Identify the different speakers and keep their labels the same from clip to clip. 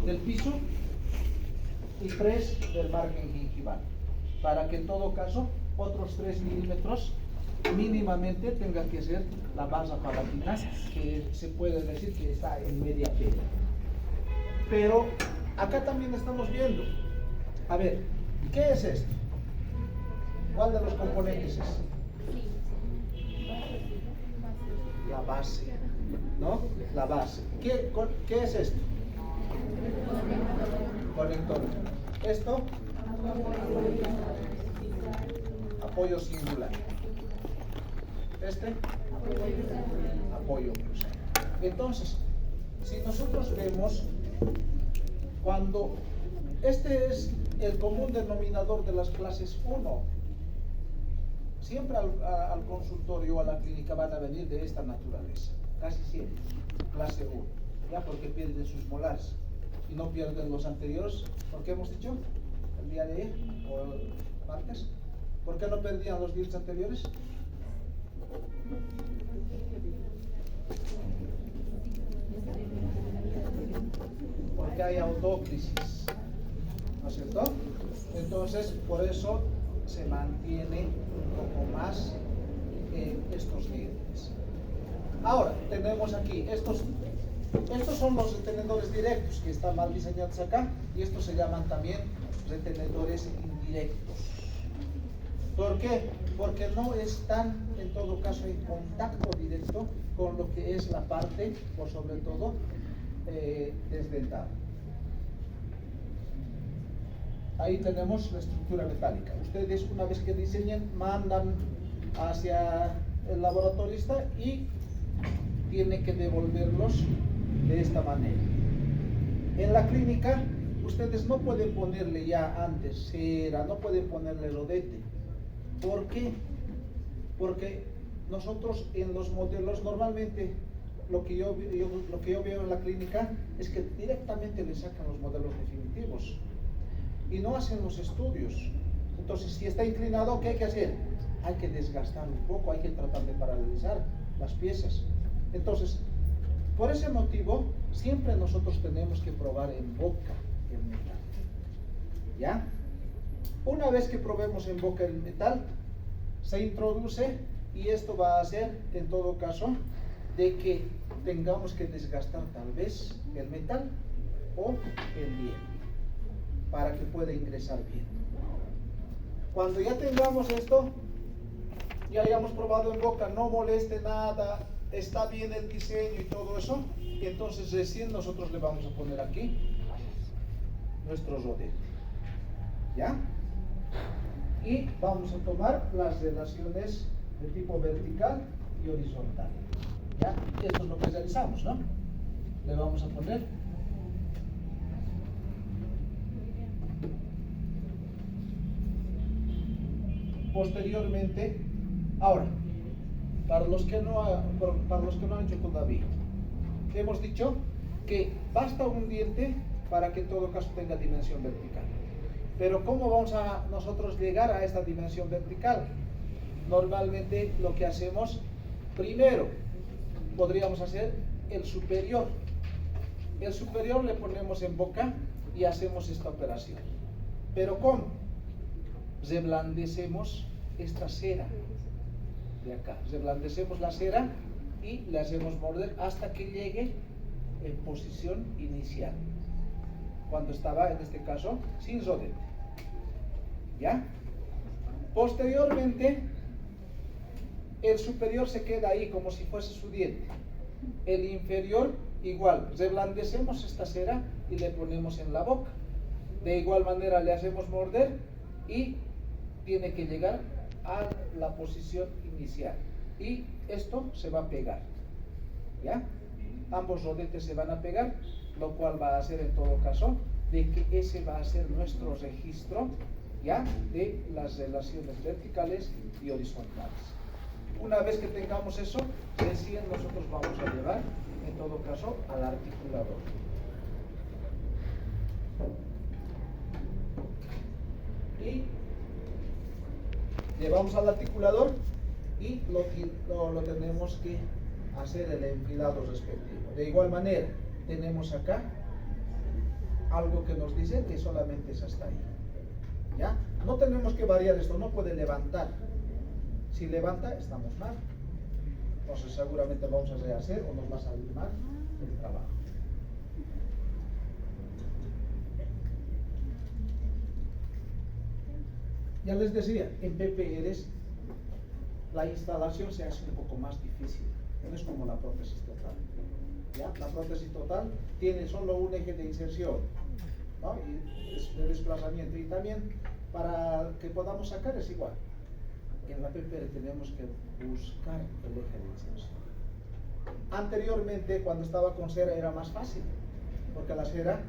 Speaker 1: del piso y 3 del margen gingival, para que en todo caso otros 3 milímetros mínimamente tenga que ser la masa palatina, que se puede decir que está en media P. Pero acá también estamos viendo, a ver, ¿qué es esto? ¿Cuál de los componentes es? La base, ¿no? La base. ¿Qué es esto? Conector. Esto, apoyo singular. Este, apoyo cruzado. Entonces, si nosotros vemos, cuando este es el común denominador de las clases 1, siempre al consultorio o a la clínica van a venir de esta naturaleza, casi siempre, clase 1, ya porque pierden sus molares y no pierden los anteriores. ¿Por qué hemos dicho el día de ayer o el martes? ¿Por qué no perdían los dientes anteriores? Porque hay autóclisis, ¿no es cierto? Entonces, por eso se mantiene un poco más estos dientes. Ahora, tenemos aquí estos son los retenedores directos que están mal diseñados acá, y estos se llaman también retenedores indirectos. ¿Por qué? Porque no están en todo caso en contacto directo con lo que es la parte, por sobre todo, desdentada. Ahí tenemos la estructura metálica. Ustedes, una vez que diseñen, mandan hacia el laboratorista y tiene que devolverlos de esta manera. En la clínica, ustedes no pueden ponerle ya antes cera, no pueden ponerle rodete. ¿Por qué? Porque nosotros en los modelos, normalmente lo que yo veo en la clínica es que directamente le sacan los modelos definitivos y no hacen los estudios. Entonces, si está inclinado, ¿qué hay que hacer? Hay que desgastar un poco, hay que tratar de paralelizar las piezas. Entonces, por ese motivo, siempre nosotros tenemos que probar en boca el metal. ¿Ya? Una vez que probemos en boca el metal, se introduce, y esto va a hacer, en todo caso, de que tengamos que desgastar tal vez el metal o el diente para que pueda ingresar bien. Cuando ya tengamos esto, ya hayamos probado en boca, no moleste nada, está bien el diseño y todo eso, entonces recién nosotros le vamos a poner aquí nuestro rodete. ¿Ya? Y vamos a tomar las relaciones de tipo vertical y horizontal. ¿Ya? Esto es lo que realizamos, ¿no? Le vamos a poner posteriormente. Ahora, para los que no han hecho todavía, hemos dicho que basta un diente para que en todo caso tenga dimensión vertical. Pero ¿cómo vamos a nosotros llegar a esta dimensión vertical? Normalmente lo que hacemos, primero podríamos hacer el superior. El superior le ponemos en boca y hacemos esta operación. ¿Pero cómo? Reblandecemos esta cera de acá. Reblandecemos la cera y le hacemos morder hasta que llegue en posición inicial, cuando estaba, en este caso, sin rodete. ¿Ya? Posteriormente, el superior se queda ahí como si fuese su diente. El inferior, igual, reblandecemos esta cera y le ponemos en la boca. De igual manera le hacemos morder y tiene que llegar a la posición inicial. Y esto se va a pegar. ¿Ya? Ambos rodetes se van a pegar, lo cual va a hacer en todo caso de que ese va a ser nuestro registro, ¿ya?, de las relaciones verticales y horizontales. Una vez que tengamos eso, recién nosotros vamos a llevar en todo caso al articulador. Y llevamos al articulador y lo tenemos que hacer el enfilado respectivo. De igual manera, tenemos acá algo que nos dice que solamente es hasta ahí. ¿Ya? No tenemos que variar esto, no puede levantar. Si levanta, estamos mal. Entonces seguramente vamos a rehacer o nos va a salir mal el trabajo. Ya les decía, en PPRs la instalación se hace un poco más difícil. No es como la prótesis total. ¿Ya? La prótesis total tiene solo un eje de inserción, ¿no? Y es de desplazamiento. Y también para que podamos sacar es igual. En la PPR tenemos que buscar el eje de inserción. Anteriormente, cuando estaba con cera, era más fácil, porque la cera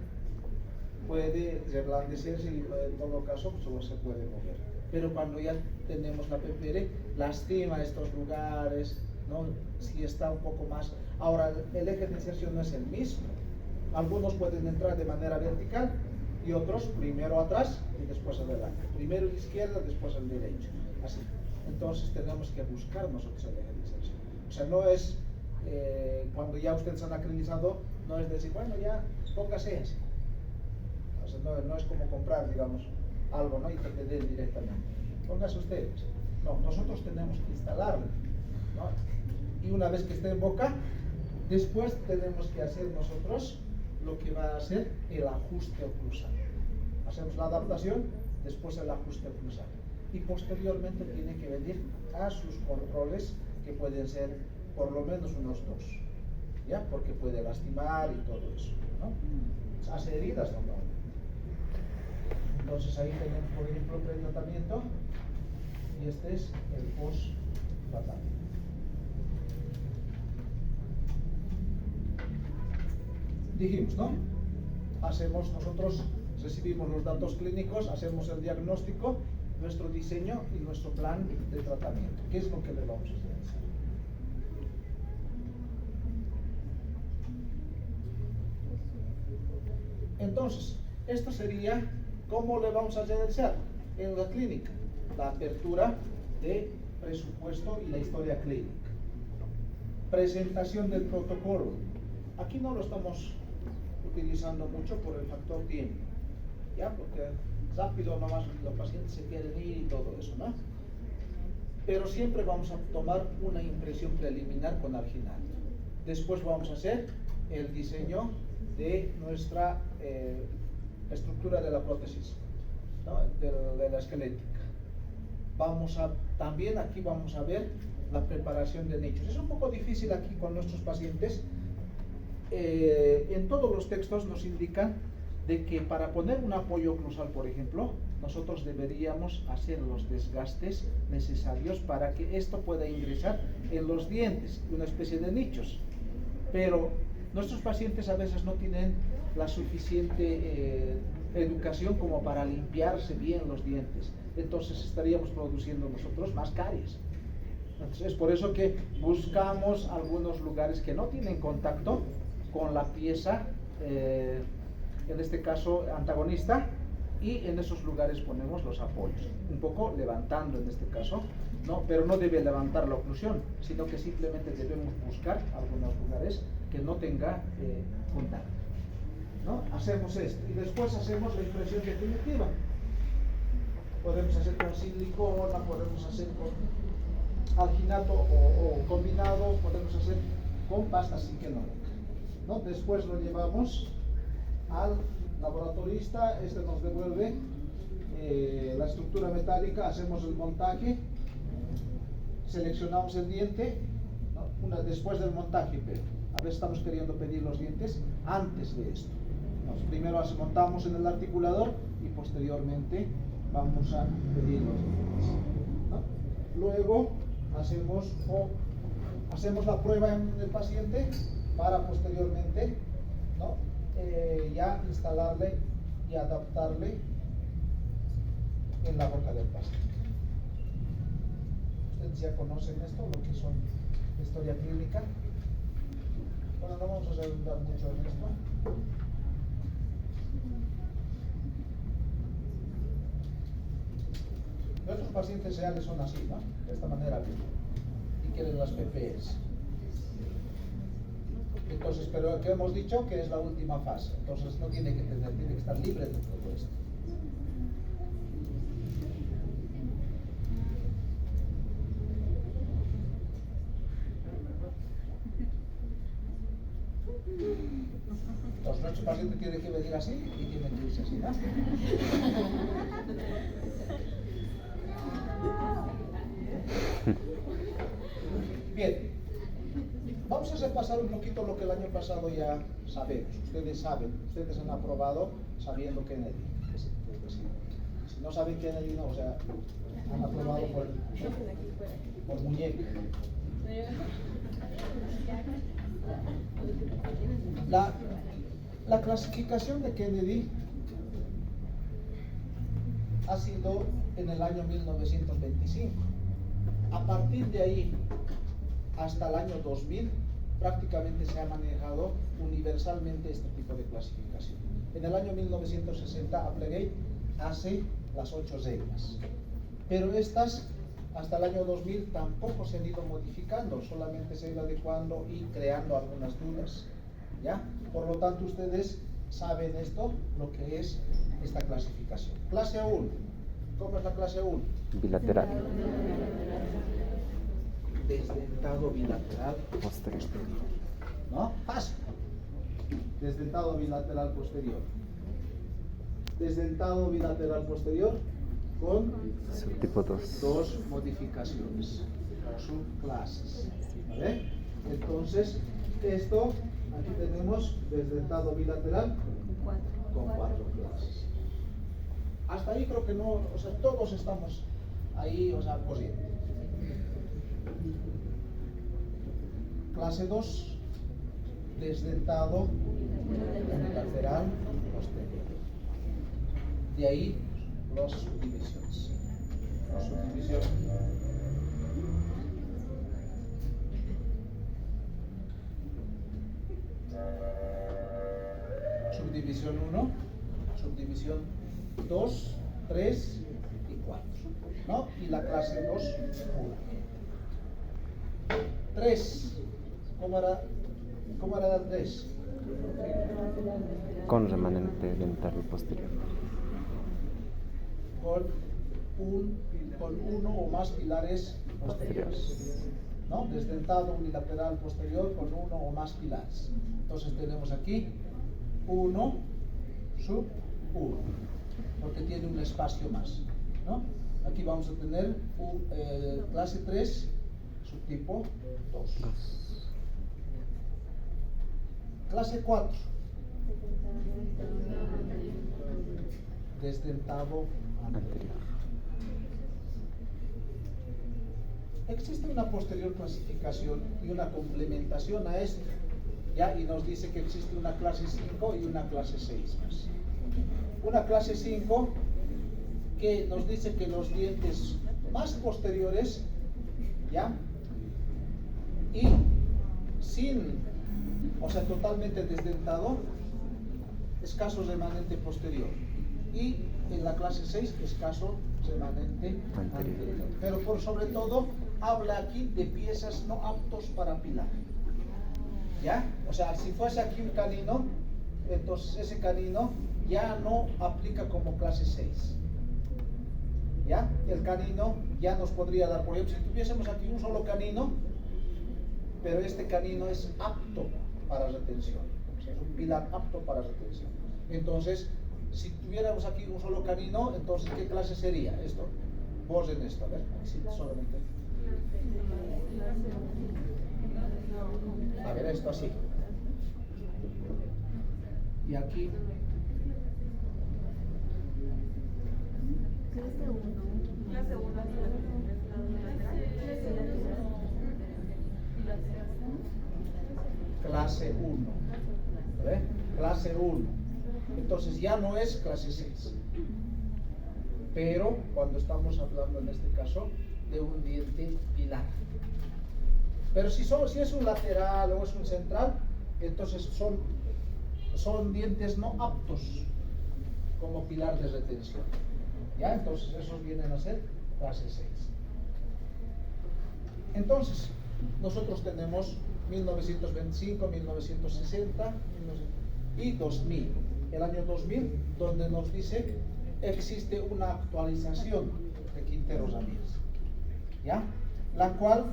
Speaker 1: puede reblandecerse y en todo caso solo se puede mover. Pero cuando ya tenemos la PPR, lastima estos lugares, ¿no? Si está un poco más. Ahora, el eje de inserción no es el mismo. Algunos pueden entrar de manera vertical y otros primero atrás y después adelante. Primero a la izquierda, después al derecho. Así. Entonces tenemos que buscar nosotros el eje de inserción. O sea, no es cuando ya ustedes han acreditado, no es decir, bueno, ya póngase así. O sea, no es como comprar, digamos, algo, ¿no? Y que te den directamente. Póngase ustedes. No, nosotros tenemos que instalarlo, ¿no? Y una vez que esté en boca, después tenemos que hacer nosotros lo que va a ser el ajuste oclusal. Hacemos la adaptación, después el ajuste oclusal. Y posteriormente tiene que venir a sus controles, que pueden ser por lo menos unos 2, ¿ya? Porque puede lastimar y todo eso, ¿no? Hace heridas normalmente. Entonces ahí tenemos, por ejemplo, el pre-tratamiento y este es el post-tratamiento. Dijimos, ¿no? Hacemos nosotros, recibimos los datos clínicos, hacemos el diagnóstico, nuestro diseño y nuestro plan de tratamiento. ¿Qué es lo que le vamos a hacer? Entonces, esto sería cómo le vamos a realizar en la clínica, la apertura de presupuesto y la historia clínica. Presentación del protocolo. Aquí no lo estamos utilizando mucho por el factor tiempo, ¿ya? Porque rápido nomás los pacientes se quieren ir y todo eso, ¿no? Pero siempre vamos a tomar una impresión preliminar con alginat. Después vamos a hacer el diseño de nuestra estructura de la prótesis, ¿no? de la esquelética. También aquí vamos a ver la preparación de nichos. Es un poco difícil aquí con nuestros pacientes. En todos los textos nos indican de que para poner un apoyo oclusal, por ejemplo, nosotros deberíamos hacer los desgastes necesarios para que esto pueda ingresar en los dientes, una especie de nichos. Pero nuestros pacientes a veces no tienen la suficiente educación como para limpiarse bien los dientes. Entonces estaríamos produciendo nosotros más caries. Entonces es por eso que buscamos algunos lugares que no tienen contacto con la pieza, en este caso antagonista, y en esos lugares ponemos los apoyos, un poco levantando en este caso, ¿no? Pero no debe levantar la oclusión, sino que simplemente debemos buscar algunos lugares que no tenga contacto, ¿no? Hacemos esto y después hacemos la impresión definitiva. Podemos hacer con silicona, podemos hacer con alginato o combinado, podemos hacer con pasta siquenónica, ¿no? Después lo llevamos al laboratorista, este nos devuelve la estructura metálica, hacemos el montaje, seleccionamos el diente, ¿no? Después del montaje, pero a veces estamos queriendo pedir los dientes antes de esto. Primero montamos en el articulador y posteriormente vamos a pedir los dientes, ¿no? Luego hacemos la prueba en el paciente para posteriormente, ¿no? Ya instalarle y adaptarle en la boca del paciente. Ustedes ya conocen esto, lo que son historia clínica. Bueno, no vamos a redundar mucho en esto. Nuestros pacientes reales son así, ¿no? De esta manera, y quieren las PPs. Entonces, pero que hemos dicho que es la última fase. Entonces no tiene que tener, tiene que estar libre de todo esto. Entonces nuestro paciente tiene que venir así y tiene que irse así, ¿no? Bien, vamos a repasar un poquito lo que el año pasado ya sabemos. Ustedes saben, ustedes han aprobado sabiendo Kennedy. Si no saben Kennedy, no, o sea, han aprobado por muñeca. La clasificación de Kennedy ha sido en el año 1925. A partir de ahí hasta el año 2000 prácticamente se ha manejado universalmente este tipo de clasificación. En el año 1960 Applegate hace las 8 reglas, pero estas hasta el año 2000 tampoco se han ido modificando, solamente se ha ido adecuando y creando algunas dudas, ¿ya? Por lo tanto, ustedes saben esto, lo que es esta clasificación. Clase 1, ¿cómo es la clase 1?
Speaker 2: Bilateral.
Speaker 1: Desdentado bilateral posterior. ¿No? Fácil. Desdentado bilateral posterior. Desdentado bilateral posterior con
Speaker 2: Subtipo 2.
Speaker 1: dos modificaciones o subclases. ¿Vale? Entonces, esto, aquí tenemos desdentado bilateral con 4 clases. Hasta ahí creo que no, o sea, todos estamos ahí, o sea, corriendo. Clase 2, desdentado bilateral posterior. De ahí las subdivisiones. Subdivisión 1, subdivisión 2, 3 y 4, ¿no? Y la clase 2, 1. 3, ¿cómo era la 3?
Speaker 2: Con remanente dental posterior.
Speaker 1: Con uno o más pilares posteriores, ¿no? Desdentado unilateral posterior con uno o más pilares. Entonces tenemos aquí 1 sub 1, porque tiene un espacio más, ¿no? Aquí vamos a tener clase 3, subtipo 2. Clase 4, desdentado anterior. Existe una posterior clasificación y una complementación a esta, ¿ya? Y nos dice que existe una clase 5 y una clase 6 más. Una clase 5 que nos dice que los dientes más posteriores, ¿ya? Y o sea, totalmente desdentado, escaso remanente posterior. Y en la clase 6, escaso remanente anterior. Pero por sobre todo, habla aquí de piezas no aptos para pilar. ¿Ya? O sea, si fuese aquí un canino, entonces ese canino ya no aplica como clase 6. ¿Ya? El canino ya nos podría dar, por ejemplo, si tuviésemos aquí un solo canino, pero este canino es apto para retención. O sea, es un pilar apto para retención. Entonces, si tuviéramos aquí un solo canino, entonces, ¿qué clase sería esto? Borren esto, a ver, sí, solamente. A ver, esto así. Y aquí. Clase 1. ¿Ve? Clase 1. Entonces ya no es clase 6. Pero cuando estamos hablando en este caso de un diente pilar. Pero si es un lateral o es un central, entonces son dientes no aptos como pilar de retención. ¿Ya? Entonces esos vienen a ser clase 6. Entonces, nosotros tenemos 1925, 1960 y 2000. El año 2000, donde nos dice existe una actualización de Quintero Ramírez, ¿ya? La cual,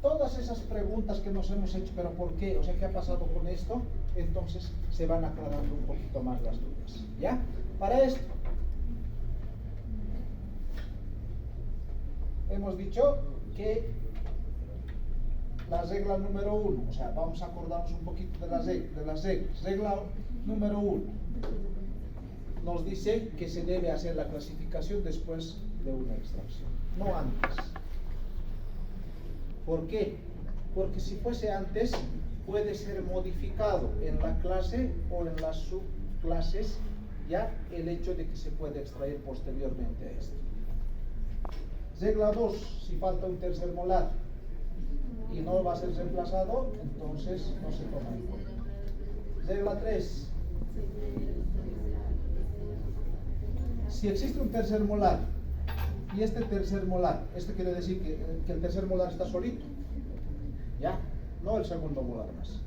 Speaker 1: todas esas preguntas que nos hemos hecho, pero ¿por qué? O sea, ¿qué ha pasado con esto? Entonces se van aclarando un poquito más las dudas, ¿ya? Para esto, hemos dicho que la regla número 1, o sea, vamos a acordarnos un poquito de las reglas. Regla número 1 nos dice que se debe hacer la clasificación después de una extracción, no antes. ¿Por qué? Porque si fuese antes, puede ser modificado en la clase o en las subclases ya el hecho de que se puede extraer posteriormente a esto. Regla 2, si falta un tercer molar y no va a ser reemplazado, entonces no se toma en cuenta. Regla 3, si existe un tercer molar y este tercer molar, este quiere decir que el tercer molar está solito, ya, no el segundo molar más,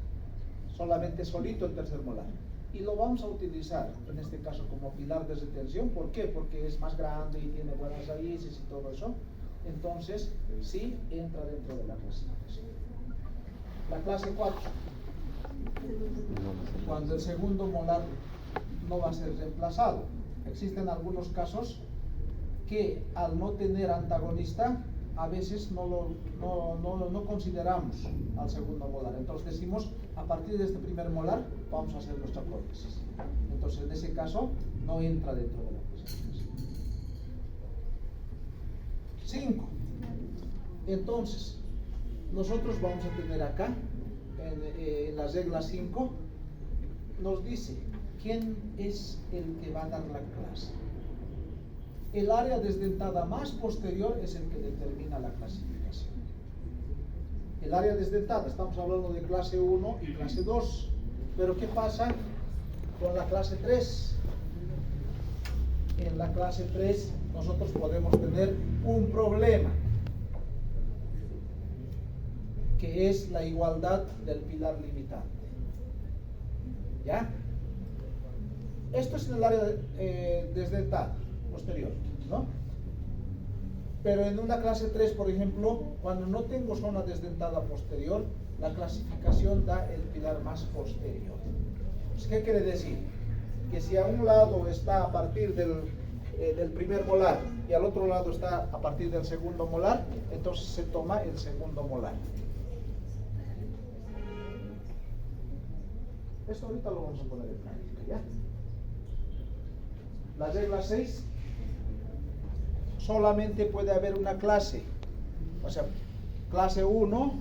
Speaker 1: solamente solito el tercer molar, y lo vamos a utilizar en este caso como pilar de retención. ¿Por qué? Porque es más grande y tiene buenas raíces y todo eso. Entonces sí entra dentro de la clasificación. La clase 4, cuando el segundo molar no va a ser reemplazado. Existen algunos casos que al no tener antagonista a veces no consideramos al segundo molar. Entonces decimos, a partir de este primer molar vamos a hacer nuestra prótesis. Entonces en ese caso no entra dentro de la clasificación. 5. Entonces nosotros vamos a tener acá en la regla 5 nos dice quién es el que va a dar la clase. El área desdentada más posterior es el que determina la clasificación. El área desdentada, estamos hablando de clase 1 y clase 2. Pero ¿qué pasa con la clase 3? En la clase 3 nosotros podemos tener un problema, que es la igualdad del pilar limitante. ¿Ya? Esto es en el área desdentada posterior, ¿no? Pero en una clase 3, por ejemplo, cuando no tengo zona desdentada posterior, la clasificación da el pilar más posterior. ¿Qué quiere decir? Que si a un lado está a partir del primer molar y al otro lado está a partir del segundo molar, entonces se toma el segundo molar. Esto ahorita lo vamos a poner en práctica, ¿ya? La regla 6, solamente puede haber una clase, o sea, clase 1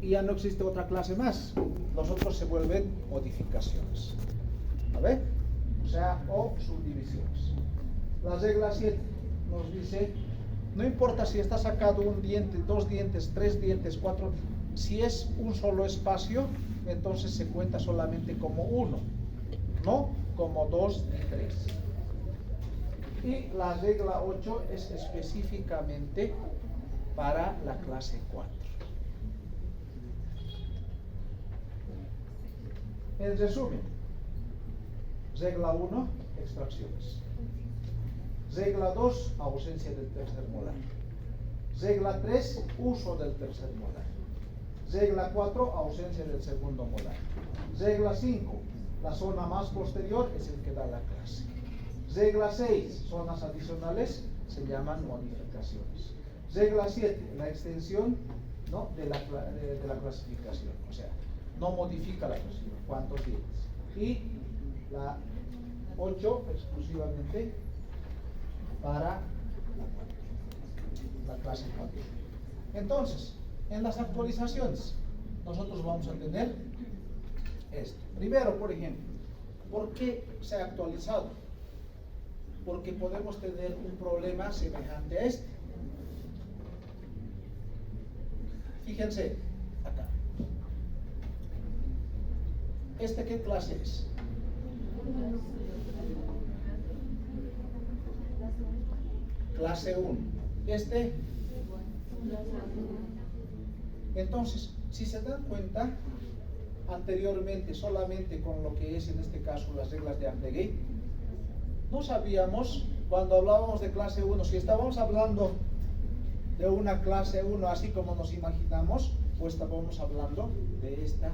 Speaker 1: y ya no existe otra clase más. Los otros se vuelven modificaciones, ¿a ver? O sea, o subdivisiones. La regla 7 nos dice, no importa si está sacado un diente, 2 dientes, 3 dientes, 4, si es un solo espacio, entonces se cuenta solamente como 1, no como 2 y 3. Y la regla 8 es específicamente para la clase 4. En resumen, regla 1, extracciones. Regla 2, ausencia del tercer molar. Regla 3, uso del tercer molar. Regla 4, ausencia del segundo molar. Regla 5, la zona más posterior es el que da la clase. Regla 6, zonas adicionales se llaman modificaciones. Regla 7, la extensión, ¿no?, de la clasificación, o sea, no modifica la clasificación, cuántos dientes. Y la 8 exclusivamente para la clase 4. Entonces, en las actualizaciones, nosotros vamos a tener esto. Primero, por ejemplo, ¿por qué se ha actualizado? Porque podemos tener un problema semejante a este. Fíjense acá. ¿Este qué clase es? Clase 1. Este, Entonces, si se dan cuenta, anteriormente solamente con lo que es en este caso las reglas de Amdegate, no sabíamos cuando hablábamos de clase 1, si estábamos hablando de una clase 1 así como nos imaginamos, o estábamos hablando de esta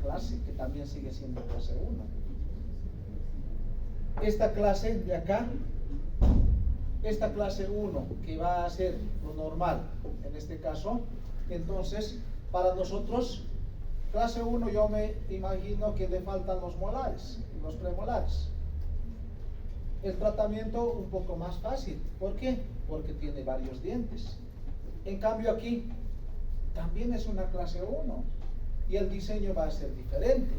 Speaker 1: clase que también sigue siendo clase 1. Esta clase de acá, esta clase 1 que va a ser lo normal en este caso, entonces para nosotros clase 1 yo me imagino que le faltan los molares y los premolares. El tratamiento un poco más fácil. ¿Por qué? Porque tiene varios dientes. En cambio aquí también es una clase 1 y el diseño va a ser diferente.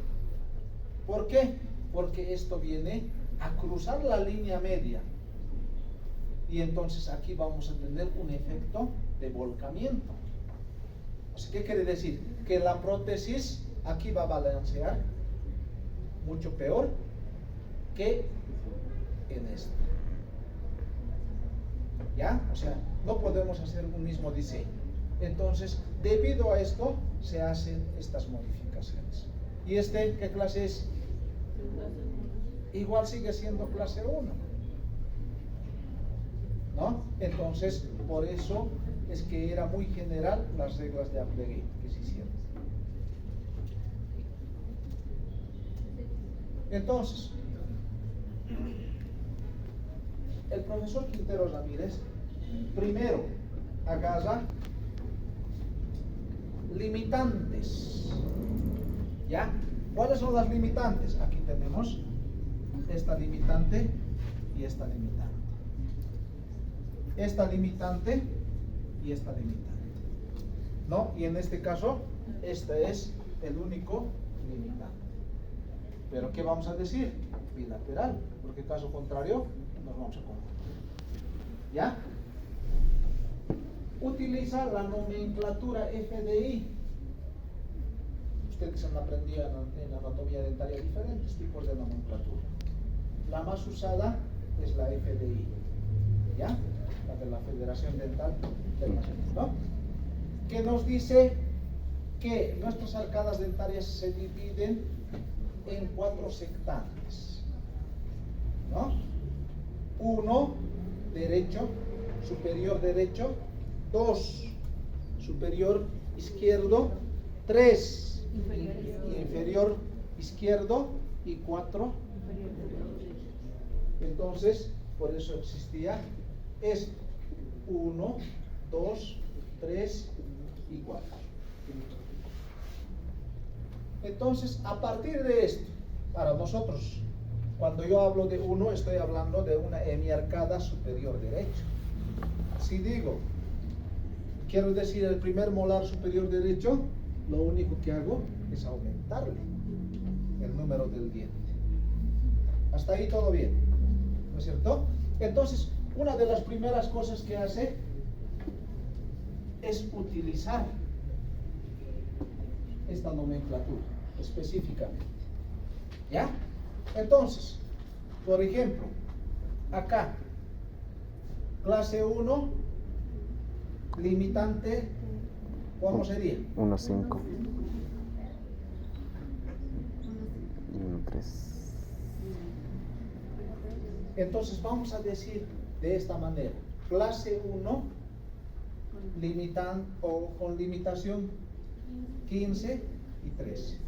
Speaker 1: ¿Por qué? Porque esto viene a cruzar la línea media y entonces aquí vamos a tener un efecto de volcamiento. O sea, ¿qué quiere decir? Que la prótesis aquí va a balancear mucho peor que en esto. ¿Ya? O sea, no podemos hacer un mismo diseño. Entonces, debido a esto, se hacen estas modificaciones. ¿Y este qué clase es? Igual sigue siendo clase 1. ¿No? Entonces, por eso es que era muy general las reglas de Amdegate que se hicieron. Entonces, el profesor Quintero Ramírez primero agarra limitantes. ¿Ya? ¿Cuáles son las limitantes? Aquí tenemos esta limitante y esta limitante. Esta limitante y esta limitante. ¿No? Y en este caso, este es el único limitante. Pero ¿qué vamos a decir? Bilateral, porque caso contrario nos vamos a confundir. ¿Ya? Utiliza la nomenclatura FDI. Ustedes han aprendido en anatomía dentaria diferentes tipos de nomenclatura. La más usada es la FDI, ¿ya? La de la Federación Dental del Perú, ¿no? Que nos dice que nuestras arcadas dentarias se dividen en 4 sectantes, ¿no? 1, derecho, superior derecho, 2, superior izquierdo, 3, inferior izquierdo y 4. Entonces, por eso existía esto: 1, 2, 3 y 4. Entonces, a partir de esto, para nosotros, cuando yo hablo de 1, estoy hablando de una hemiarcada superior derecho. Si digo, quiero decir el primer molar superior derecho, lo único que hago es aumentarle el número del diente. Hasta ahí todo bien, ¿no es cierto? Entonces, una de las primeras cosas que hace es utilizar esta nomenclatura específicamente. ¿Ya? Entonces, por ejemplo, acá, clase 1, limitante, ¿cómo sería?
Speaker 2: 1,5 y 1,3.
Speaker 1: Entonces vamos a decir de esta manera: clase 1 o con limitación 15 y 13.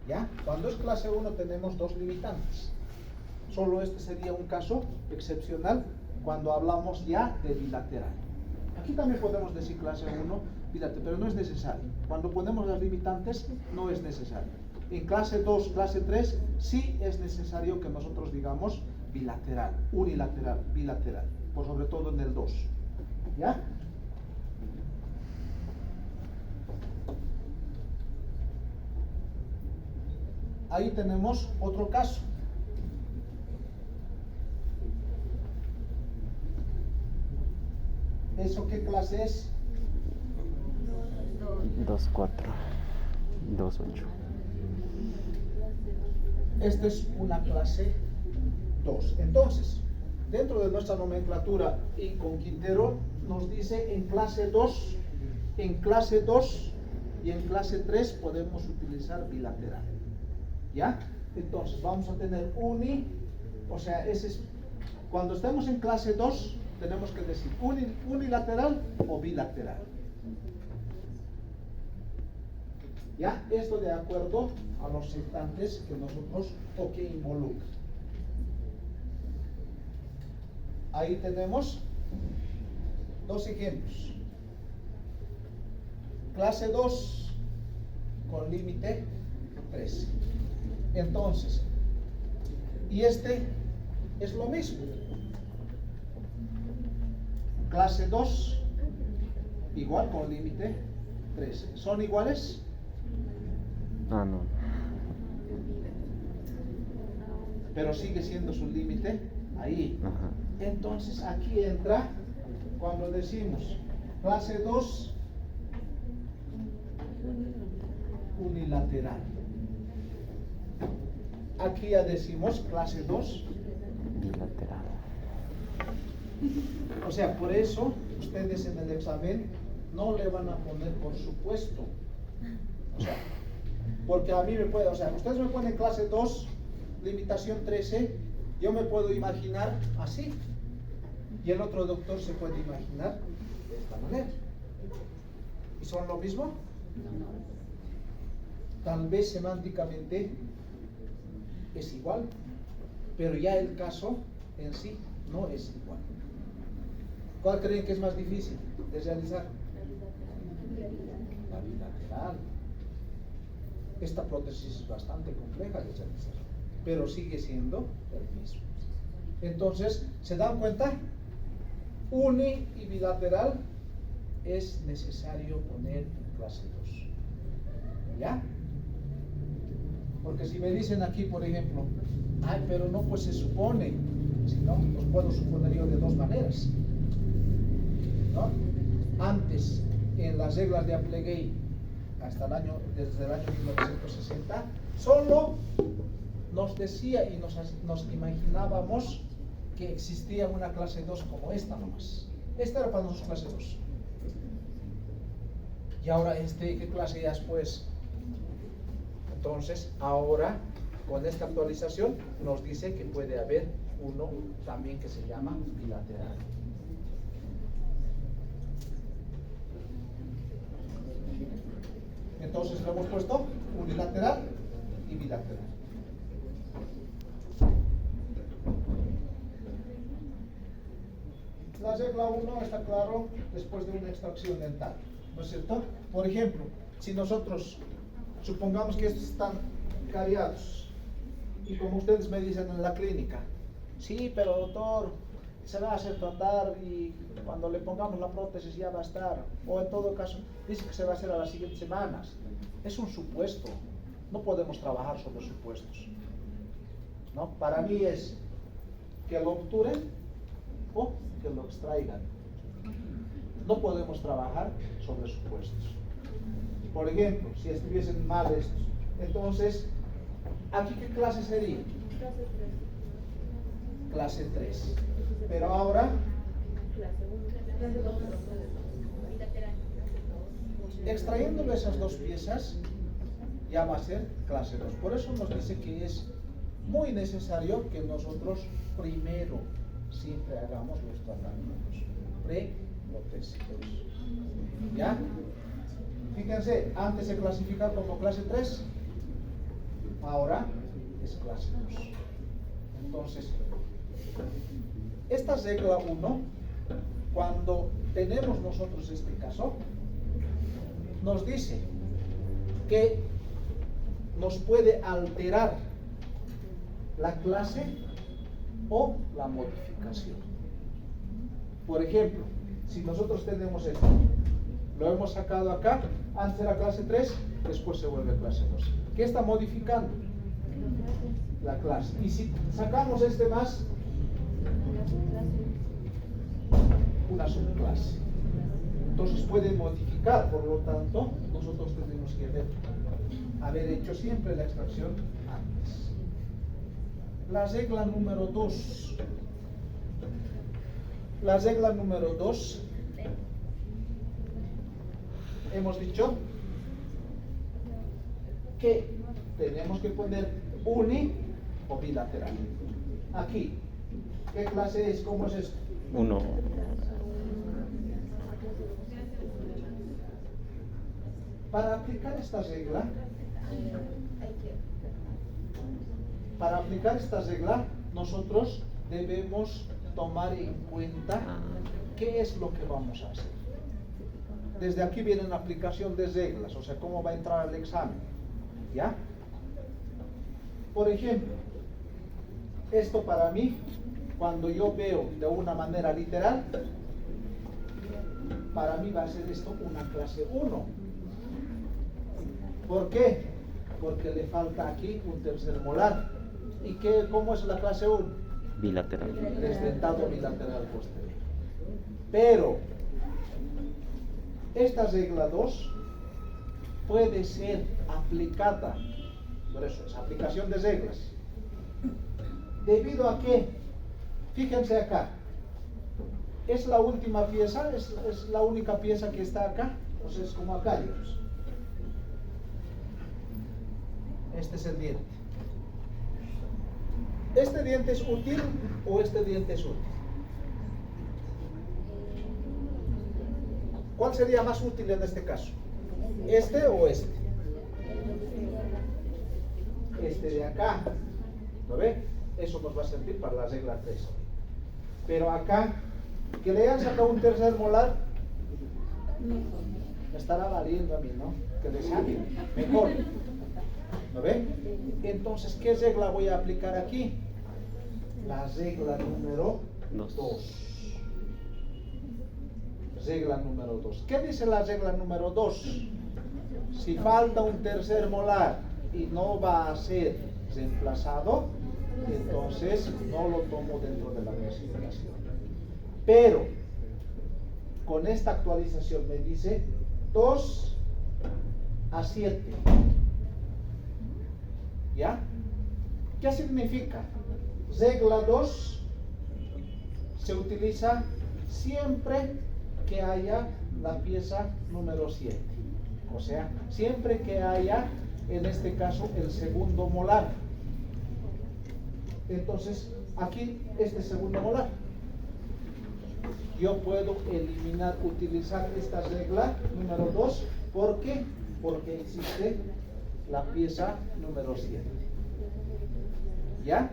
Speaker 1: ¿Ya? Cuando es clase 1 tenemos 2 limitantes. Solo este sería un caso excepcional cuando hablamos ya de bilateral. Aquí también podemos decir clase 1 bilateral, pero no es necesario. Cuando ponemos las limitantes no es necesario. En clase 2, clase 3 sí es necesario que nosotros digamos bilateral, unilateral, bilateral, por sobre todo en el 2. ¿Ya? Ahí tenemos otro caso. ¿Eso qué clase es?
Speaker 2: 2,4 y 2,8.
Speaker 1: Esta es una clase 2. Entonces, dentro de nuestra nomenclatura y con Quintero nos dice en clase 2 en clase 2 y en clase 3 podemos utilizar bilateral. ¿Ya? Entonces vamos a tener o sea, cuando estemos en clase 2 tenemos que decir unilateral o bilateral. ¿Ya? Esto de acuerdo a los sectantes que nosotros o que involucran. Ahí tenemos dos ejemplos. Clase 2 con límite 13. Entonces, y este es lo mismo. Clase 2 igual con límite 13. ¿Son iguales?
Speaker 2: Ah, no.
Speaker 1: Pero sigue siendo su límite ahí.
Speaker 2: Ajá.
Speaker 1: Entonces aquí entra cuando decimos clase 2 unilateral. Aquí ya decimos clase 2
Speaker 2: Bilateral.
Speaker 1: O sea, por eso ustedes en el examen no le van a poner por supuesto. O sea, porque a mí me puede, o sea, ustedes me ponen clase 2, limitación 13, yo me puedo imaginar así. Y el otro doctor se puede imaginar de esta manera. ¿Y son lo mismo? Tal vez semánticamente es igual, pero ya el caso en sí no es igual. ¿Cuál creen que es más difícil de realizar? La bilateral. Esta prótesis es bastante compleja de realizar, pero sigue siendo el mismo. Entonces, ¿se dan cuenta? Uni y bilateral es necesario poner en clase 2. ¿Ya? Porque si me dicen aquí, por ejemplo, ay, pero no, pues se supone, si no, pues puedo suponer yo de dos maneras. ¿No? Antes, en las reglas de Applegate, desde el año 1960, solo nos decía y nos imaginábamos que existía una clase 2 como esta nomás. Esta era para nosotros clase 2. Y ahora ¿qué clase ya es pues? Entonces, ahora, con esta actualización, nos dice que puede haber uno también que se llama bilateral. Entonces lo hemos puesto unilateral y bilateral. La regla 1 está claro después de una extracción dental, ¿no es cierto? Por ejemplo, si nosotros supongamos que estos están cariados y como ustedes me dicen en la clínica, sí, pero doctor, se va a hacer tratar y cuando le pongamos la prótesis ya va a estar, o en todo caso dice que se va a hacer a las siguientes semanas. Es un supuesto, no podemos trabajar sobre supuestos, ¿no? Para mí es que lo obturen o que lo extraigan. No podemos trabajar sobre supuestos. Por ejemplo, si estuviesen mal estos, entonces, ¿aquí qué clase sería? Clase 3. Pero ahora, extrayéndole esas dos piezas, ya va a ser clase 2. Por eso nos dice que es muy necesario que nosotros primero siempre hagamos los tratamientos pre-protésicos. ¿Ya? Fíjense, antes se clasificaba como clase 3, ahora es clase 2. Entonces, esta regla 1, cuando tenemos nosotros este caso, nos dice que nos puede alterar la clase o la modificación. Por ejemplo, si nosotros tenemos esto, lo hemos sacado acá, antes era clase 3, después se vuelve clase 2. ¿Qué está modificando? La clase. Y si sacamos este más, una subclase. Entonces puede modificar, por lo tanto, nosotros tenemos que haber hecho siempre la extracción antes. La regla número 2. La regla número 2 hemos dicho que tenemos que poner uni o bilateral. Aquí, ¿qué clase es? ¿Cómo es esto?
Speaker 2: 1.
Speaker 1: Para aplicar esta regla, nosotros debemos tomar en cuenta qué es lo que vamos a hacer. Desde aquí viene una aplicación de reglas, o sea, cómo va a entrar al examen. ¿Ya? Por ejemplo, esto para mí, cuando yo veo de una manera literal, para mí va a ser esto una clase 1. ¿Por qué? Porque le falta aquí un tercer molar. ¿Y cómo es la clase 1?
Speaker 2: Bilateral.
Speaker 1: Desdentado bilateral posterior. Pero esta regla 2 puede ser aplicada, por eso es aplicación de reglas, debido a que, fíjense acá, es la última pieza, es la única pieza que está acá, o sea, es como acá, digamos. Este es el diente. ¿Este diente es útil o este diente es útil? ¿Cuál sería más útil en este caso? ¿Este o este? Este de acá. ¿Lo ve? Eso nos va a servir para la regla 3. Pero acá, que le hayan sacado un tercer molar, me estará valiendo a mí, ¿no? Que le saquen. Mejor. ¿Lo ve? Entonces, ¿qué regla voy a aplicar aquí? La regla número 2. Regla número 2. ¿Qué dice la regla número 2? Si falta un tercer molar y no va a ser reemplazado, entonces no lo tomo dentro de la clasificación. Pero con esta actualización me dice 2 a 7. ¿Ya? ¿Qué significa? Regla 2 se utiliza siempre que haya la pieza número 7. O sea, siempre que haya, en este caso, el segundo molar. Entonces, aquí, este segundo molar. Yo puedo eliminar, utilizar esta regla número 2. ¿Por qué? Porque existe la pieza número 7. ¿Ya?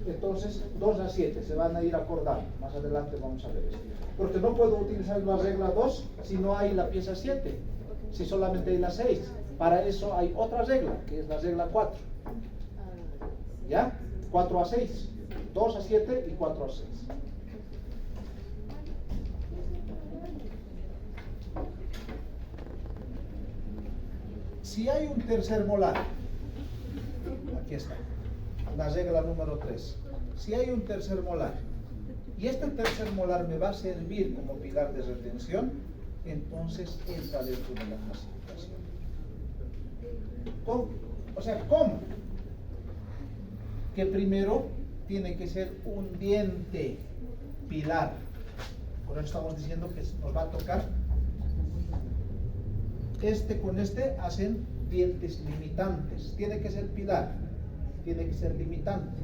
Speaker 1: Entonces, 2 a 7 se van a ir acordando. Más adelante vamos a ver esto. Porque no puedo utilizar la regla 2 si no hay la pieza 7, si solamente hay la 6. Para eso hay otra regla, que es la regla 4. ¿Ya? 4 a 6, 2 a 7 y 4 a 6. Si hay un tercer molar, aquí está, la regla número 3. Si hay un tercer molar, y este tercer molar me va a servir como pilar de retención, entonces entra dentro de la clasificación. ¿Cómo? Que primero tiene que ser un diente pilar. Por eso estamos diciendo que nos va a tocar. Este con este hacen dientes limitantes. Tiene que ser pilar, tiene que ser limitante.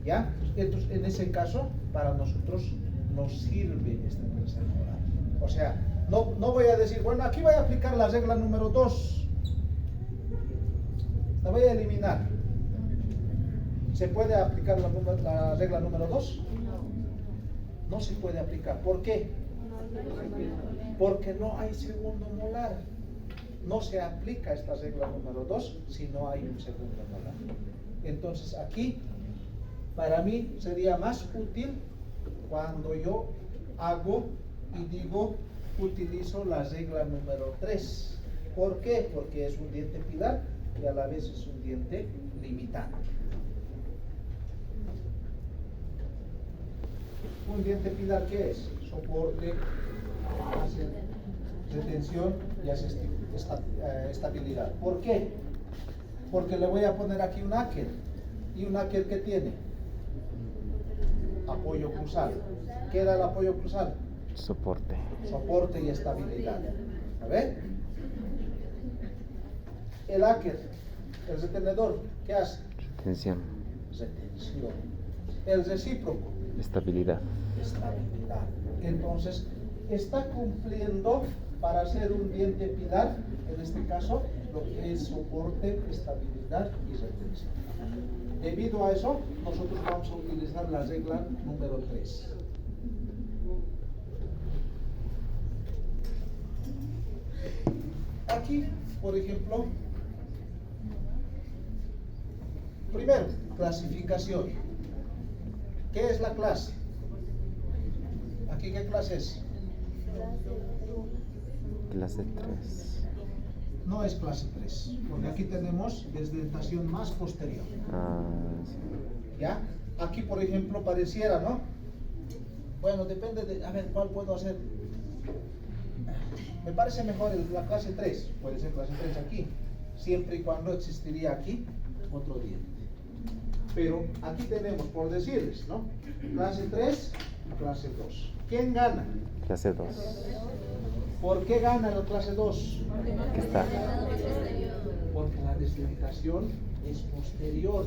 Speaker 1: ¿Ya? Entonces, en ese caso, para nosotros nos sirve este tercer molar. O sea, no voy a decir, bueno, aquí voy a aplicar la regla número 2. La voy a eliminar. ¿Se puede aplicar la regla número 2? No se puede aplicar. ¿Por qué? Porque no hay segundo molar. No se aplica esta regla número 2 si no hay un segundo molar. Entonces aquí, para mí sería más útil cuando yo hago y digo, utilizo la regla número 3. ¿Por qué? Porque es un diente pilar y a la vez es un diente limitante. ¿Un diente pilar qué es? Soporte, hace retención y hace estabilidad. ¿Por qué? Porque le voy a poner aquí un áquer. ¿Y un áquer qué tiene? Apoyo cruzal. ¿Qué era el apoyo cruzal?
Speaker 2: Soporte.
Speaker 1: Soporte y estabilidad. A ver. El áquer, el retenedor, ¿qué hace?
Speaker 2: Retención.
Speaker 1: Retención. El recíproco,
Speaker 2: Estabilidad.
Speaker 1: estabilidad. Entonces, está cumpliendo para ser un diente pilar, en este caso, lo que es soporte, estabilidad y retención. Debido a eso, nosotros vamos a utilizar la regla número 3. Aquí, por ejemplo, primero, clasificación. ¿Qué es la clase? ¿Aquí qué clase es?
Speaker 2: Clase 3.
Speaker 1: No es clase 3, porque aquí tenemos desdentación más posterior.
Speaker 2: Ah,
Speaker 1: ¿Ya? Aquí, por ejemplo, pareciera, ¿no? Bueno, depende de, a ver, ¿cuál puedo hacer? Me parece mejor la clase 3, puede ser clase 3 aquí, siempre y cuando existiría aquí otro diente. Pero aquí tenemos, por decirles, ¿no? Clase 3 y clase 2. ¿Quién gana?
Speaker 2: sí. Clase 2.
Speaker 1: ¿Por qué gana la clase 2?
Speaker 2: Aquí está.
Speaker 1: Porque la desdentación es posterior.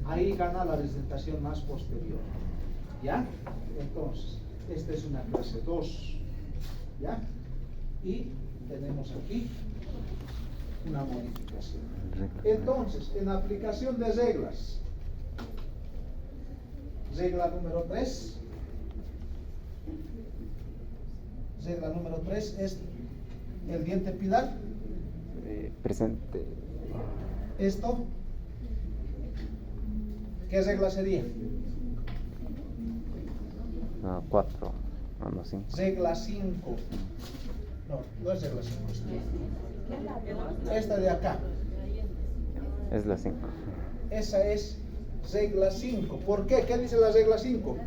Speaker 1: Ahí gana la desdentación más posterior. ¿Ya? Entonces, esta es una clase 2. ¿Ya? Y tenemos aquí una modificación. Entonces, en aplicación de reglas, regla número 3. Regla número 3 es el diente pilar.
Speaker 2: Presente.
Speaker 1: Esto, ¿qué regla sería?
Speaker 2: 4. No, 5.
Speaker 1: Regla 5. No, no es regla 5. Esta de acá.
Speaker 2: Es la 5.
Speaker 1: Esa es regla 5. ¿Por qué? ¿Qué dice la regla 5?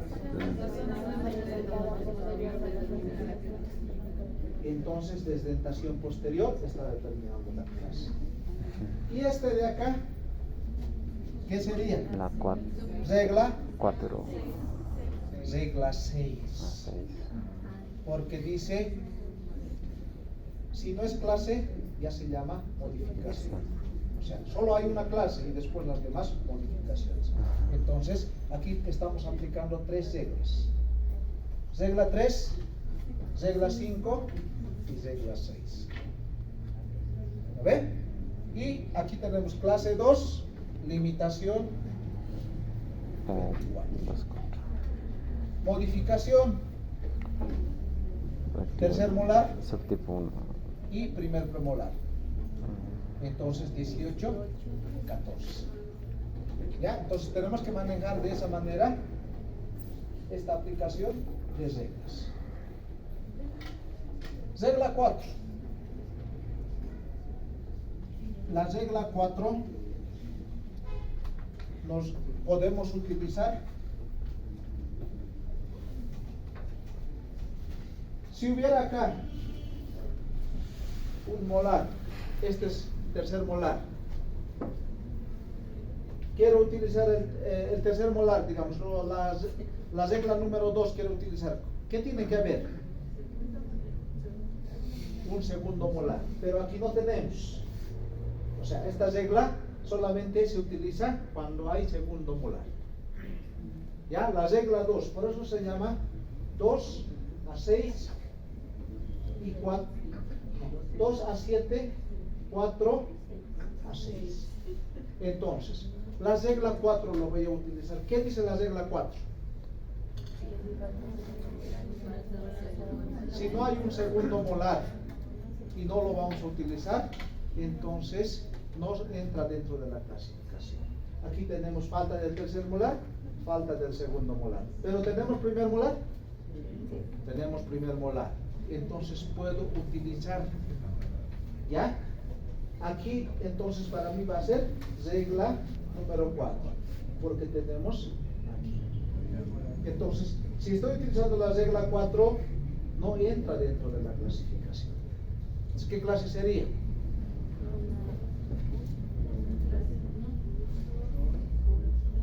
Speaker 1: Entonces, desdentación posterior está determinando la clase. ¿Y este de acá? ¿Qué sería?
Speaker 2: La 4.
Speaker 1: Regla
Speaker 2: 4.
Speaker 1: regla 6.
Speaker 2: 6.
Speaker 1: Porque dice, si no es clase, ya se llama modificación. O sea, solo hay una clase y después las demás modificaciones. Entonces, aquí estamos aplicando 3 reglas. Regla 3, regla 5 y regla 6. ¿Lo ven? Y aquí tenemos clase 2, limitación 24. Modificación, tercer molar
Speaker 2: Subtipo 1.
Speaker 1: y primer premolar. Entonces 18, 14. ¿Ya? Entonces tenemos que manejar de esa manera esta aplicación de reglas. Regla 4. La regla 4 nos podemos utilizar si hubiera acá un molar, este es tercer molar. Quiero utilizar el tercer molar, digamos, la regla número 2 quiero utilizar. ¿Qué tiene que haber? Un segundo molar, pero aquí no tenemos. O sea, esta regla solamente se utiliza cuando hay segundo molar. ¿Ya? La regla 2, por eso se llama 2 a 6 y 4. 2 a 7, 4 a 6. Entonces, la regla 4 lo voy a utilizar. ¿Qué dice la regla 4? Si no hay un segundo molar y no lo vamos a utilizar, entonces no entra dentro de la clasificación. Aquí tenemos falta del tercer molar, falta del segundo molar. ¿Pero tenemos primer molar? Tenemos primer molar. Entonces puedo utilizar, ¿ya? Aquí entonces para mí va a ser regla número 4, porque tenemos aquí. Entonces, si estoy utilizando la regla 4, no entra dentro de la clasificación. Entonces, ¿qué clase sería?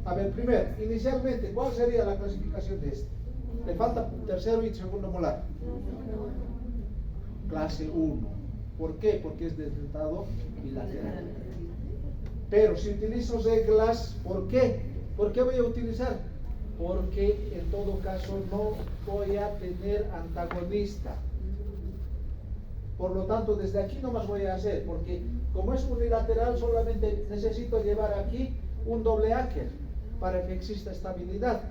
Speaker 1: A ver, primero, inicialmente, ¿cuál sería la clasificación de este? Le falta tercero y segundo molar. clase 1. ¿Por qué? Porque es desdentado bilateral. Pero si utilizo reglas, ¿por qué? ¿Por qué voy a utilizar? Porque en todo caso no voy a tener antagonista. Por lo tanto, desde aquí nomás voy a hacer, porque como es unilateral, solamente necesito llevar aquí un doble áquer para que exista estabilidad.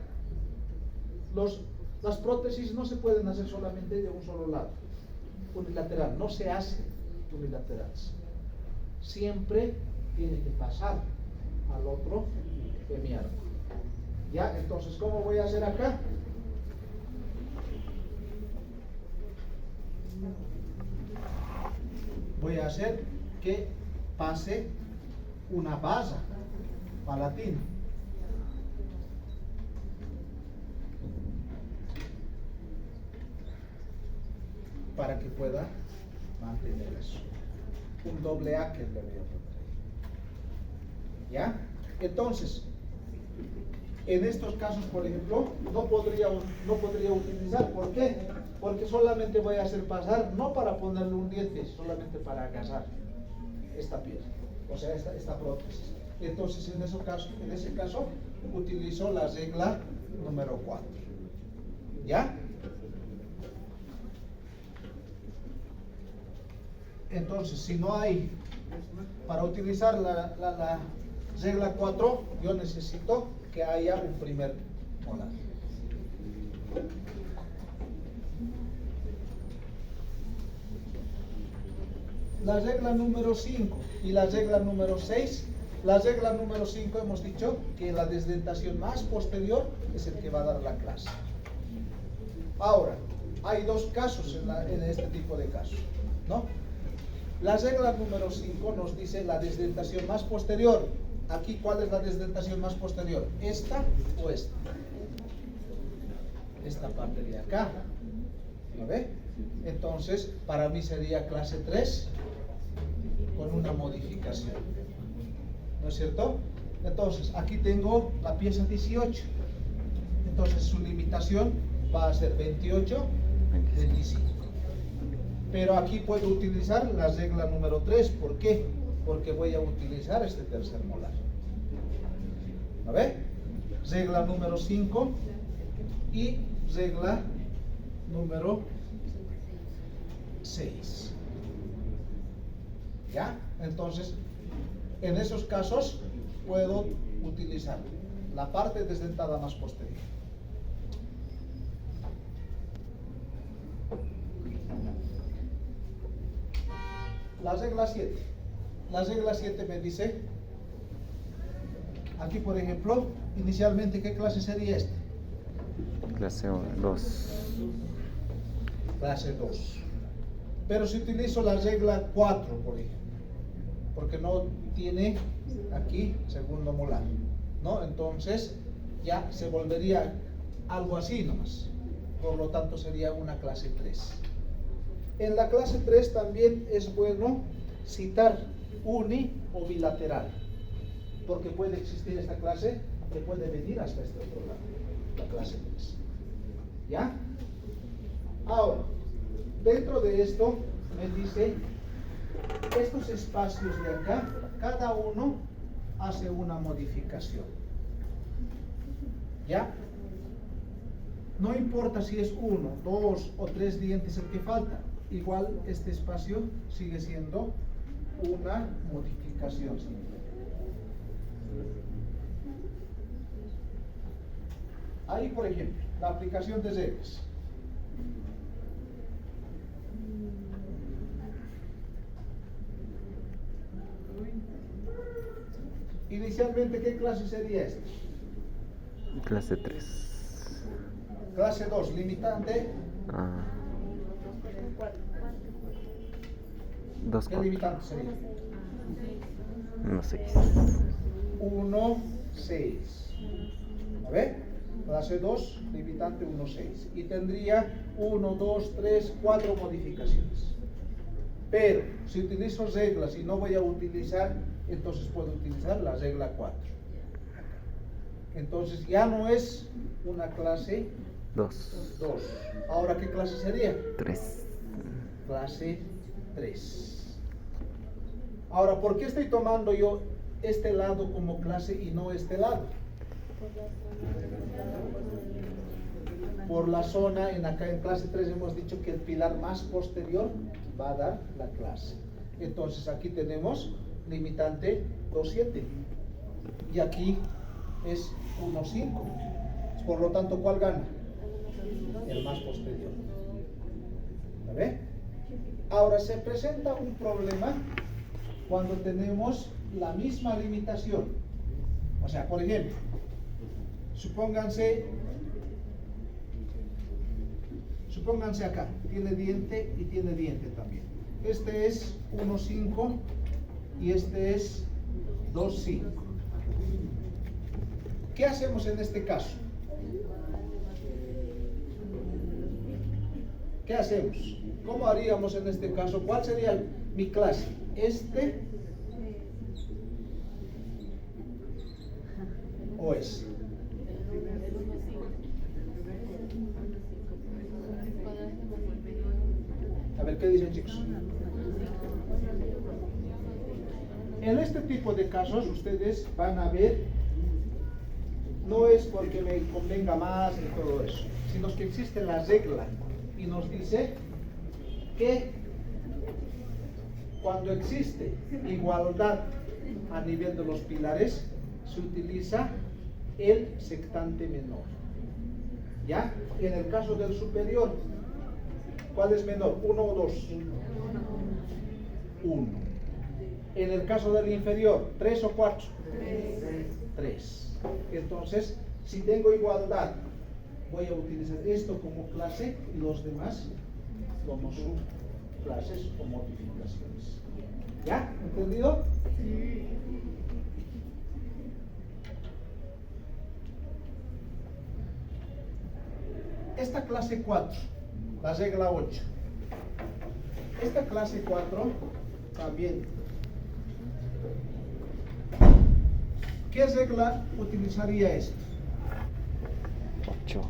Speaker 1: Las prótesis no se pueden hacer solamente de un solo lado, unilateral, no se hace unilaterales. Siempre tiene que pasar al otro hemiarco. ¿Ya? Entonces, ¿cómo voy a hacer acá? Voy a hacer que pase una base palatina. Para que pueda mantener eso. Un doble áquer le voy a poner ahí. ¿Ya? Entonces, en estos casos, por ejemplo, no podría utilizar. ¿Por qué? Porque solamente voy a hacer pasar, no para ponerle un diente, solamente para agarrar esta pieza, o sea, esta prótesis. Entonces, en ese caso, utilizo la regla número 4. ¿Ya? Entonces, si no hay, para utilizar la regla 4, yo necesito que haya un primer molar. La regla número 5 y la regla número 6. La regla número 5 hemos dicho que la desdentación más posterior es el que va a dar la clase. Ahora, hay dos casos en este tipo de casos, ¿no? La regla número 5 nos dice la desdentación más posterior. Aquí, ¿cuál es la desdentación más posterior? ¿Esta o esta? Esta parte de acá. ¿Lo ve? Entonces, para mí sería clase 3 con una modificación. ¿No es cierto? Entonces, aquí tengo la pieza 18. Entonces, su limitación va a ser 28, 25. Pero aquí puedo utilizar la regla número 3. ¿Por qué? Porque voy a utilizar este tercer molar. ¿A ver? Regla número 5 y regla número 6. ¿Ya? Entonces, en esos casos puedo utilizar la parte desdentada más posterior. La regla 7. La regla 7 me dice, aquí por ejemplo, inicialmente, ¿qué clase sería esta?
Speaker 2: Clase 2.
Speaker 1: Clase 2. Pero si utilizo la regla 4, por ejemplo, porque no tiene aquí segundo molar, ¿no? Entonces ya se volvería algo así nomás. Por lo tanto sería una clase 3. En la clase 3 también es bueno citar uni o bilateral, porque puede existir esta clase que puede venir hasta este otro lado, la clase 3. ¿Ya? Ahora, dentro de esto me dice, estos espacios de acá, cada uno hace una modificación. ¿Ya? No importa si es 1, 2 o 3 dientes el que falta, igual este espacio sigue siendo una modificación simple. Ahí, por ejemplo, la aplicación de reglas. Inicialmente, ¿qué clase sería esta?
Speaker 2: Clase 3.
Speaker 1: Clase 2, limitante.
Speaker 2: 2,
Speaker 1: ¿Qué
Speaker 2: 4.
Speaker 1: limitante sería?
Speaker 2: 1, 6.
Speaker 1: 1, 6. A ver, clase 2, limitante 1, 6. Y tendría 1, 2, 3, 4 modificaciones. Pero si utilizo reglas y no voy a utilizar, entonces puedo utilizar la regla 4. Entonces ya no es una clase
Speaker 2: 2.
Speaker 1: 2. Ahora, ¿qué clase sería?
Speaker 2: 3.
Speaker 1: clase 3. Ahora, ¿por qué estoy tomando yo este lado como clase y no este lado? Por la zona, acá en clase 3 hemos dicho que el pilar más posterior va a dar la clase. Entonces aquí tenemos limitante 2,7 y aquí es 1,5. Por lo tanto, ¿cuál gana? El más posterior. ¿La ve? Ahora se presenta un problema cuando tenemos la misma limitación. O sea, por ejemplo, supónganse acá, tiene diente y tiene diente también. Este es 1,5 y este es 2,5. ¿Qué hacemos en este caso? ¿Qué hacemos? ¿Cómo haríamos en este caso? ¿Cuál sería mi clase? ¿Este o ese? A ver, ¿qué dicen, chicos? En este tipo de casos ustedes van a ver, no es porque me convenga más y todo eso, sino que existe la regla y nos dice que cuando existe igualdad a nivel de los pilares, se utiliza el sectante menor. ¿Ya? En el caso del superior, ¿cuál es menor? ¿1 o 2? 1. En el caso del inferior, ¿3 o 4? 3. Entonces, si tengo igualdad, voy a utilizar esto como clase y los demás como subclases o modificaciones. ¿Ya? ¿Entendido? Sí. Esta clase 4, la regla 8. Esta clase 4 también. ¿Qué regla utilizaría esto?
Speaker 2: 8.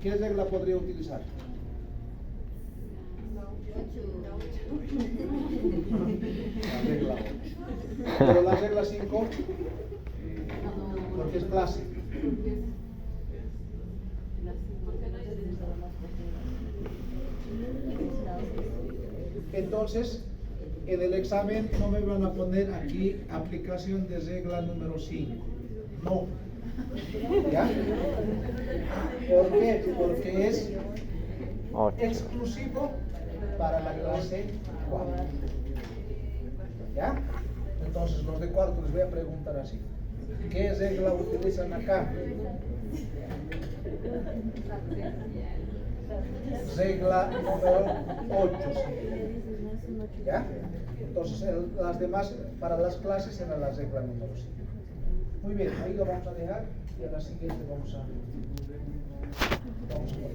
Speaker 1: ¿Qué regla podría utilizar? La regla 8. Pero la regla 5, porque es clase. Entonces, en el examen no me van a poner aquí aplicación de regla número 5. No. ¿Ya? ¿Por qué? Porque es
Speaker 2: 8.
Speaker 1: exclusivo para la clase 4. ¿Ya? Entonces, los de cuarto les voy a preguntar así. ¿Qué regla utilizan acá? Regla número 8. ¿Ya? Entonces, las demás, para las clases, era la regla número 5. Muy bien, ahí lo vamos a dejar y a la siguiente vamos a continuar.